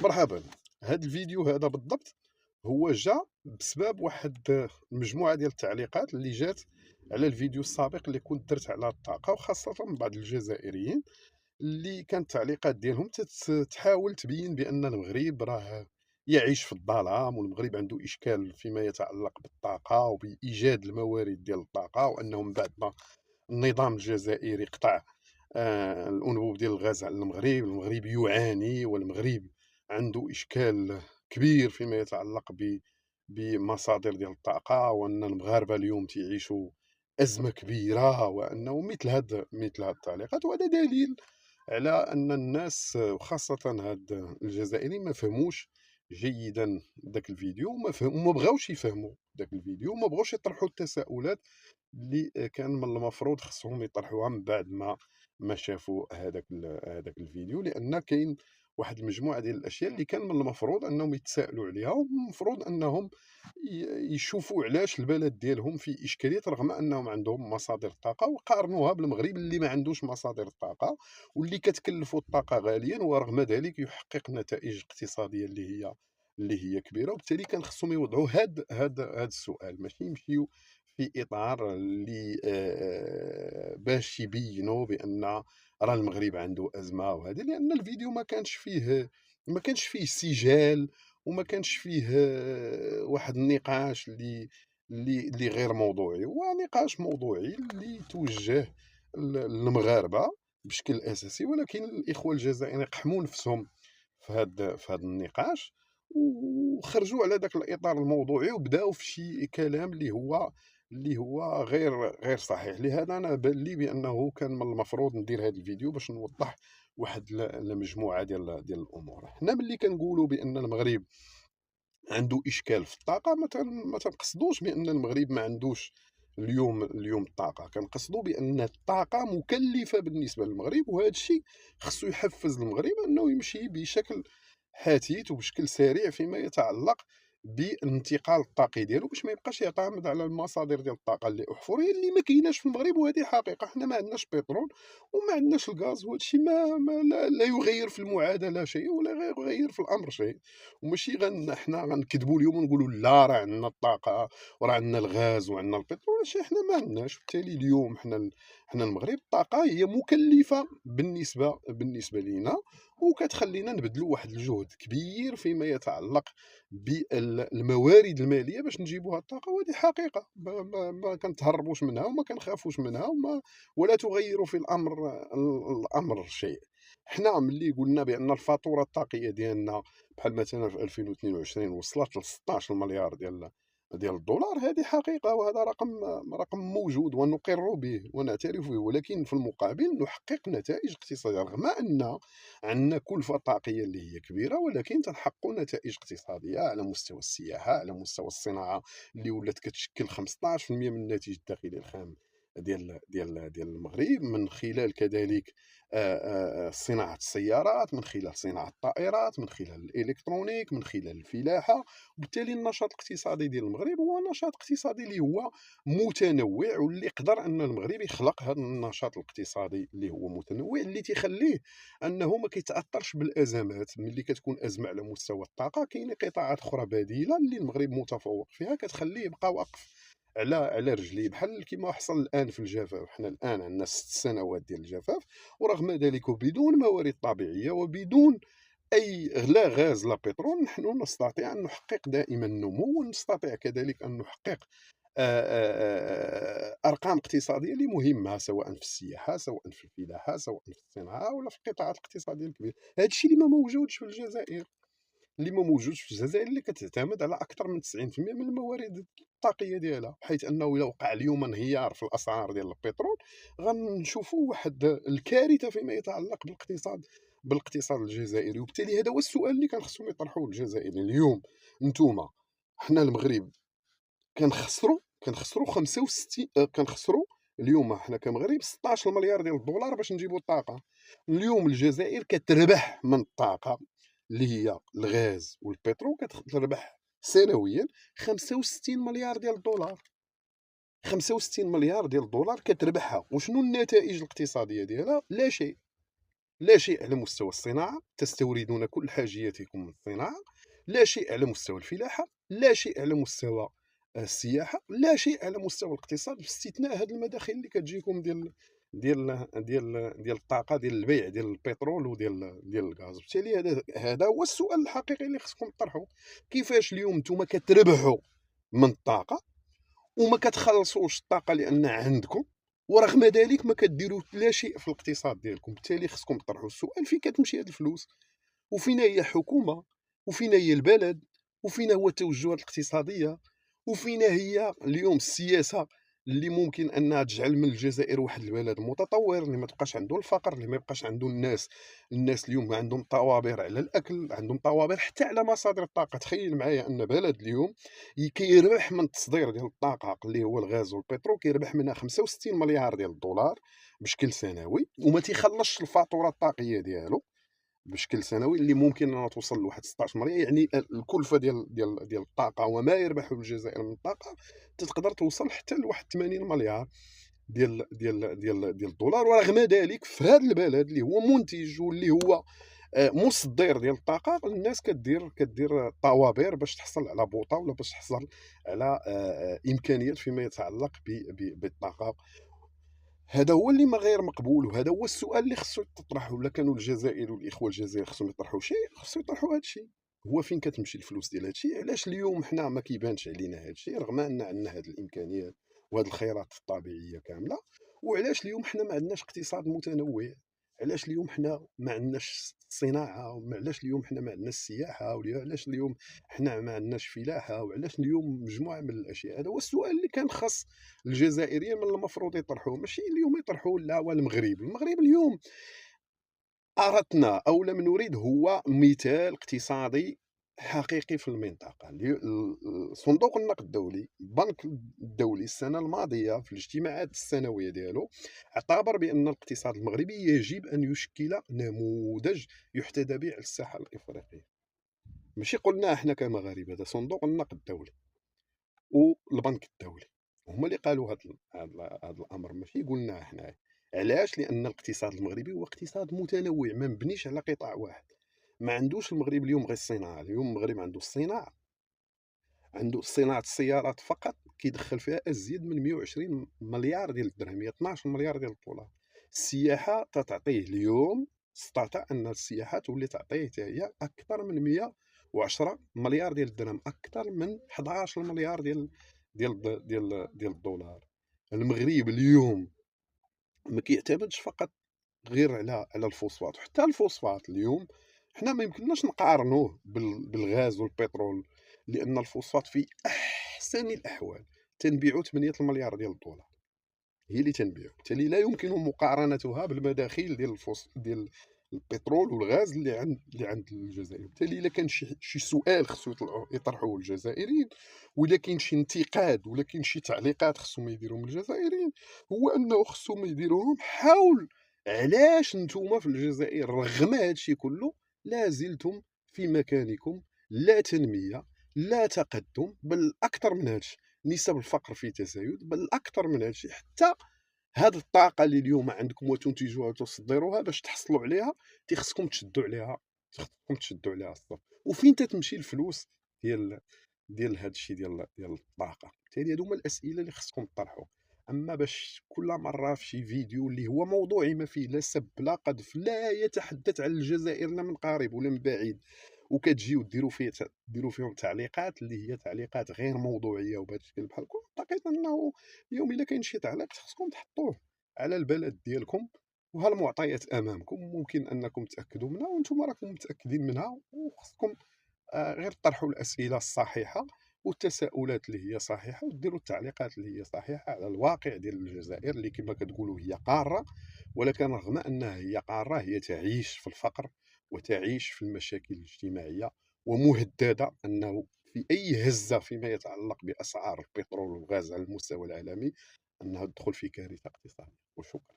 مرحبا. هذا الفيديو هذا بالضبط هو جا بسبب واحد المجموعة ديال التعليقات اللي جات على الفيديو السابق اللي كنت درت على الطاقة، وخاصة من بعض الجزائريين اللي كانت التعليقات ديالهم تحاول تبين بأن المغرب راه يعيش في الظلام، والمغرب عنده إشكال فيما يتعلق بالطاقة وبإيجاد الموارد ديال الطاقة، وأنه من بعد ما النظام الجزائري قطع الأنبوب ديال الغاز على المغرب يعاني، والمغرب عنده إشكال كبير فيما يتعلق بمصادر ديال الطاقة، وأن المغاربة اليوم تعيشوا أزمة كبيرة، وأنه مثل هاد التعليقات. وهذا دليل على أن الناس وخاصة هاد الجزائريين ما فهموش جيدا ذاك الفيديو، وما بغاوش يفهموا ذاك الفيديو، وما بغاوش يطرحوا التساؤلات اللي كان من المفروض خصهم يطرحوها من بعد ما شافوا هذاك الفيديو. لان كاين واحد المجموعه ديال الاشياء اللي كان من المفروض انهم يتساءلوا عليها، والمفروض انهم يشوفوا علاش البلد ديالهم في اشكاليات رغم انهم عندهم مصادر طاقه، وقارنوها بالمغرب اللي ما عندوش مصادر طاقه، واللي كتكلفوا الطاقه غاليا، ورغم ذلك يحقق نتائج اقتصاديه اللي هي كبيره. وبالتالي كان خصهم يوضعوا هاد السؤال، ماشي يمشيو في إطار اللي باش يبينوا بأن راه المغرب عنده أزمة وهذه، لأن الفيديو ما كانش فيه سجال، وما كانش فيه واحد النقاش اللي غير موضوعي. هو نقاش موضوعي اللي توجه للمغاربة بشكل أساسي، ولكن الإخوة الجزائريين قحموا نفسهم في هذا النقاش، وخرجوا على ذاك الإطار الموضوعي، وبداوا في شي كلام اللي هو غير صحيح. لهذا انا بان لي بانه كان من المفروض ندير هذا الفيديو باش نوضح واحد المجموعه ديال الامور. حنا ملي كنقولوا بان المغرب عنده اشكال في الطاقه، ما تنقصدوش بان المغرب ما عندوش اليوم الطاقه، كنقصدوا بان الطاقه مكلفه بالنسبه للمغرب، وهذا الشيء خصو يحفز المغرب انه يمشي بشكل حثيث وبشكل سريع فيما يتعلق بالانتقال الطاقي ديالو، باش ما يبقاش يعتمد على المصادر ديال الطاقه اللي احفوريه اللي ما كايناش في المغرب. وهذه حقيقه، حنا ما عندناش بترول وما عندناش الغاز، وهذا الشيء لا يغير في المعادله شيء، ولا يغير في الامر شيء. وماشي حنا غنكذبوا اليوم ونقولوا لا راه عندنا الطاقه وراه عندنا الغاز وعندنا البترول، هادشي حنا ما عندناش. بالتالي اليوم حنا المغرب الطاقه هي مكلفه بالنسبه لينا، وكتخلينا نبذلوا واحد الجهد كبير فيما يتعلق بالموارد الماليه باش نجيبوا هاد الطاقه. وهذه حقيقه ما كنتهربوش منها وما كنخافوش منها، ولا تغير في الامر شيء. حنا ملي قلنا بان الفاتوره الطاقيه ديالنا بحال مثلا في 2022 وصلت ل 16 مليار ديال الدولار، هذه حقيقة، وهذا رقم موجود ونقر به ونعترف به، ولكن في المقابل نحقق نتائج اقتصادية رغم أن عندنا كلفة طاقية اللي هي كبيرة، ولكن تنحقق نتائج اقتصادية على مستوى السياحة، على مستوى الصناعة اللي ولات كتشكل 15% من الناتج الداخلي الخام ديال المغرب، من خلال كذلك صناعة السيارات، من خلال صناعة الطائرات، من خلال الإلكترونيك، من خلال الفلاحة. وبالتالي النشاط الاقتصادي ديال المغرب هو نشاط اقتصادي اللي هو متنوع، واللي يقدر ان المغرب يخلق هذا النشاط الاقتصادي اللي هو متنوع، اللي تيخليه انه ما كيتاثرش بالازمات. ملي كتكون ازمه على مستوى الطاقه، كاين قطاعات اخرى بديله اللي المغرب متفوق فيها كتخليه يبقى واقف على رجليه، بحال كما حصل الان في الجفاف. حنا الان عندنا 6 سنوات ديال الجفاف، ورغم ذلك وبدون موارد طبيعيه وبدون أي لا غاز لا بترول، نحن نستطيع أن نحقق دائما نمو، ونستطيع كذلك أن نحقق أرقام اقتصادية اللي مهمة، سواء في السياحة، سواء في الفلاحة، سواء في الصناعة، ولا في القطاعات الاقتصادية الكبيرة. هذا الشيء اللي ما موجودش في الجزائر، اللي كتعتمد على أكثر من 90% من الموارد الطاقية ديالها، حيث أنه إلا وقع اليوم انهيار في الأسعار ديال البترول غنشوفوا واحد الكارثة فيما يتعلق بالاقتصاد الجزائري. وبالتالي هذا هو السؤال اللي كان خصهم يطرحوه الجزائريين اليوم. نتوما، حنا المغرب كنخسروا 65، كنخسروا اليوم حنا كمغرب 16 مليار ديال الدولار باش نجيبوا الطاقة. اليوم الجزائر كتربح من الطاقة اللي هي الغاز والبترول، كتربح سنويا 65 مليار ديال الدولار. 65 مليار ديال الدولار كتربحها، وشنو النتائج الاقتصادية ديالها؟ لا شيء. لا شيء على مستوى الصناعة، تستوردون كل حاجياتكم من الصناعة، لا شيء على مستوى الفلاحة، لا شيء على مستوى السياحة، لا شيء على مستوى الاقتصاد، باستثناء هاد المداخل اللي كتجيكم ديال الطاقة، ديال البيع ديال البترول وديال الغاز. بالتالي هذا هو السؤال الحقيقي اللي خصكم تطرحوه. كيفاش اليوم نتوما كتربحوا من الطاقة وما كتخلصوش الطاقة لأن عندكم، ورغم ذلك ما كديروا لا شيء في الاقتصاد ديالكم؟ بالتالي خصكم تطرحوا السؤال: فين كتمشي هاد الفلوس؟ وفينا هي الحكومة؟ وفينا هي البلد؟ وفينا هو التوجهات الاقتصادية؟ وفينا هي اليوم السياسة اللي ممكن أنها تجعل من الجزائر واحد البلد متطور، اللي ما تبقاش عنده الفقر، اللي ما يبقاش عنده الناس اليوم عندهم طوابير على الأكل، عندهم طوابير حتى على مصادر الطاقة. تخيل معايا أن بلد اليوم كيربح من التصدير ديال الطاقة اللي هو الغاز والبترول، كيربح منها 65 مليار ديال الدولار بشكل سنوي، وما تيخلصش الفاتورة الطاقية ديالو بشكل سنوي اللي ممكن أنها توصل لواحد 16 مليار. يعني الكلفة ديال الطاقة وما يربحه الجزائر من الطاقة تقدر توصل حتى لواحد 80 مليار ديال الدولار. ورغم ذلك في هذا البلد اللي هو منتج واللي هو مصدر ديال الطاقة، الناس كدير طوابير باش تحصل على بوطة ولا باش تحصل على إمكانيات فيما يتعلق بالطاقة. هذا هو اللي ما غير مقبول، وهذا هو السؤال اللي خصو يتطرح. ولا كانوا الجزائر والإخوة الجزائر خصهم يطرحوا شيء، خصو يطرحوا هذا الشيء: هو فين كتمشي الفلوس ديال هذا الشيء؟ علاش اليوم حنا ما كيبانش علينا هذا الشيء رغم أن عندنا هذه الإمكانيات وهذه الخيرات الطبيعية كاملة؟ وعلاش اليوم حنا ما عندناش اقتصاد متنوع؟ علاش اليوم حنا ما عندناش صناعة؟ وعلاش اليوم حنا ما عندناش سياحة؟ وعلاش اليوم حنا ما عندناش فلاحة؟ وعلاش اليوم مجموعة من الأشياء؟ هذا هو السؤال اللي كان خاص الجزائريين من المفروض يطرحوه، ماشي اليوم يطرحوا لا والمغرب اليوم أردنا أو لم نريد هو مثال اقتصادي حقيقي في المنطقة. صندوق النقد الدولي، البنك الدولي، السنة الماضية في الاجتماعات السنوية ديالو اعتبر بأن الاقتصاد المغربي يجب أن يشكل نموذج يحتذى به على الساحة الإفريقية. ماشي قلنا احنا كمغاربة، هذا صندوق النقد الدولي والبنك الدولي هما اللي قالوا هذا الامر، ماشي قلنا حنايا. علاش؟ لان الاقتصاد المغربي هو اقتصاد متنوع، ما مبنيش على قطاع واحد. ما عندوش المغرب اليوم غير الصناعه، اليوم المغرب عنده الصناعه، عنده صناعه السيارات فقط كيدخل فيها ازيد من 120 مليار ديال الدرهم، هي 12 مليار ديال الدولار. السياحه تتعطيه اليوم، استطاع ان السياحه تولي تعطيه حتى هي اكثر من 110 مليار ديال الدرهم، اكثر من 11 مليار ديال الدولار. المغرب اليوم ما كيعتمدش فقط غير على الفوسفات. وحتى الفوسفات اليوم حنا ما يمكنناش نقارنوه بالغاز والبترول، لان الفوسفات في احسن الاحوال تنبيعو 8 المليار ديال الدولار، هي اللي تنبيعو. بالتالي لا يمكن مقارنتها بالمداخيل ديال البترول والغاز اللي عند الجزائر. بالتالي الا كان شي سؤال خصو يطرحوه الجزائريين، ولا كاين شي انتقاد ولا كاين شي تعليقات خصهم يديروهم الجزائريين، هو انه خصهم يديروهم حول علاش نتوما في الجزائر رغم هادشي كله لا زلتم في مكانكم، لا تنمية، لا تقدم، بل اكثر من هادشي نسب الفقر في تزايد، بل اكثر من هادشي حتى هاد الطاقة اللي اليوم عندكم وتنتجوها وتصدروها باش تحصلوا عليها خصكم تشدوا عليها الصف. وفين تتمشي الفلوس ديال هاد الشيء ديال الطاقة؟ بالتالي هادو هما الأسئلة اللي خصكم تطرحوا. أما باش كل مرة في شي فيديو اللي هو موضوعي ما فيه لا سب لا قذف لا يتحدث عن الجزائر لا من قريب ولا من بعيد، وكتجيو ديروا فيهم تعليقات اللي هي تعليقات غير موضوعية وبهذا الشكل بحال هكا، أعتقد أنه اليوم إلا كاين شي تعليق خصكم تحطوه على البلد ديالكم، وها المعطيات أمامكم ممكن أنكم تأكدوا منها وأنتم راكم متأكدين منها. وخصكم غير طرحوا الأسئلة الصحيحة والتساؤلات اللي هي صحيحة، وديروا التعليقات اللي هي صحيحة على الواقع ديال الجزائر اللي كما كتقولوا هي قارة، ولكن رغم أنها هي قارة هي تعيش في الفقر وتعيش في المشاكل الاجتماعية، ومهددة أنه في أي هزة فيما يتعلق بأسعار البترول والغاز على المستوى العالمي أنها تدخل في كارثة اقتصادية. وشكرا.